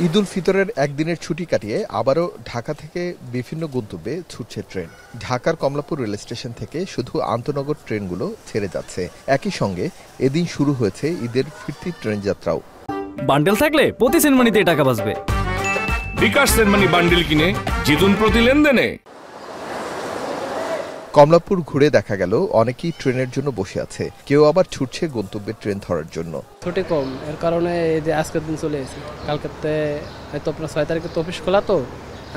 ঈদ উল ফিতরের একদিনের ছুটি কাটিয়ে আবারও ঢাকা থেকে বিভিন্ন গন্তব্যে ছুটছে ট্রেন। ঢাকার কমলাপুর রেল স্টেশন থেকে শুধু আন্তনগর ট্রেনগুলো ছেড়ে যাচ্ছে। একই সঙ্গে এদিন শুরু হয়েছে ঈদের ফিরতি ট্রেন যাত্রাও। বান্ডেল থাকলে প্রতি সেনমানিতে টাকা বাঁচবে। বিকাশ সেনমানি বান্ডেল কিনে জিতুন প্রতি লেনদেনে। কমলাপুর ঘুরে দেখা গেল অনেকেই ট্রেনের জন্য বসে আছে, কেউ আবার ছুটছে গন্তব্যের ট্রেন ধরার জন্য। ছুটি কম, এর কারণে এই যে আজকের দিন চলে এসেছি। কালকেতে হয়তো আপনার 6 তারিখে তো অফিস খোলা, তো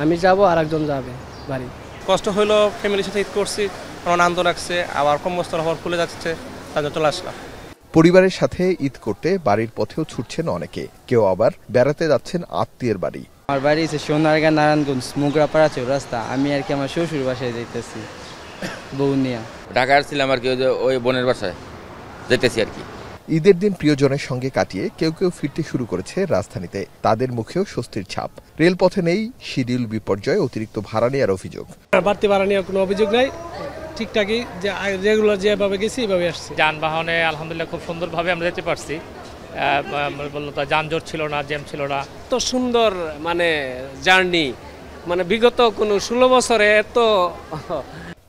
আমি যাব আর একজন যাবে বাড়ি। কষ্ট হলো, ফ্যামিলির সাথে ঈদ করছি, আনন্দ লাগছে, আবার কর্মস্থল হওয়ার খুলে যাচ্ছে, তাদের চলে আসলাম। পরিবারের সাথে ঈদ করতে বাড়ির পথেও ছুটছেন অনেকে, কেউ আবার বেড়াতে যাচ্ছেন আত্মীয়ের বাড়ি। আমার বাড়ি হচ্ছে সোনারগাঁ নারায়ণগঞ্জ মোগরাপাড়া চৌরাস্তা। আমি আর কি আমার শ্বশুর বাসায় যাইতেছি বউ নিয়ে। ঢাকা আসছিলাম আর কি, ওই বোনের বাসায় যেতেছি আর কি। ঈদের দিন প্রিয়জনের সঙ্গে কাটিয়ে কেউ কেউ ফিরতে শুরু করেছে রাজধানীতে। তাদের মুখেও স্বস্তির ছাপ। রেলপথে নেই শিডিউল বিপর্যয়, অতিরিক্ত ভাড়া নেওয়ার অভিযোগ। বাড়তি ভাড়া নেওয়ার কোনো অভিযোগ নাই, ঠিকঠাকই যে রেগুলার যেভাবে গেছি এভাবে আসছি। যানবাহনে আলহামদুলিল্লাহ খুব সুন্দরভাবে আমরা যেতে পারছি। বললো তো যানজট ছিল না, জ্যাম ছিল না। এত সুন্দর জার্নি, বিগত কোনো 16 বছরে এত।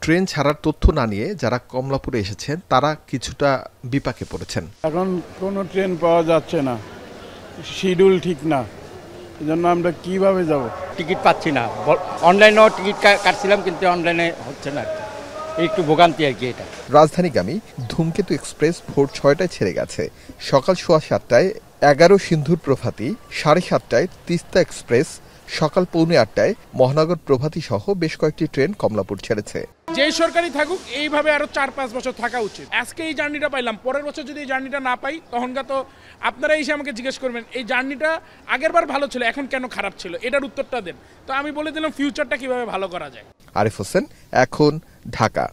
ট্রেন ছাড়ার তথ্য না নিয়ে যারা কমলাপুরে এসেছেন তারা কিছুটা বিপাকে পড়েছেন। এখন কোনো ট্রেন পাওয়া যাচ্ছে না, শিডিউল ঠিক না, এজন্য আমরা কিভাবে যাব? টিকিট পাচ্ছি না। অনলাইনেও টিকিট কাটছিলাম, কিন্তু অনলাইনে হচ্ছে না, একটু ভোগান্তি আর কি। এটা রাজধানীগামী ধূমকেতু এক্সপ্রেস ভোর 6টায় ছেড়ে গেছে। সকাল 7:15টায় 11 সিন্ধুর প্রভাতী, 7:30টায় তিস্তা এক্সপ্রেস, সকাল 7:45টায় মহানগর প্রভাতী সহ বেশ কয়েকটি ট্রেন কমলাপুর ছেড়েছে। যে সরকারি থাকুক, এইভাবে আরো 4-5 বছর থাকা উচিত। আজকে এই জার্নিটা পাইলাম, পরের বছর যদি এই জার্নিটা না পাই, তখনকার তো আপনারা এসে আমাকে জিজ্ঞেস করবেন এই জার্নিটা আগেরবার ভালো ছিল, এখন কেন খারাপ ছিল, এটার উত্তরটা দেন। তো আমি বলে দিলাম ফিউচারটা কিভাবে ভালো করা যায়। আরিফ হোসেন, এখন, ঢাকা।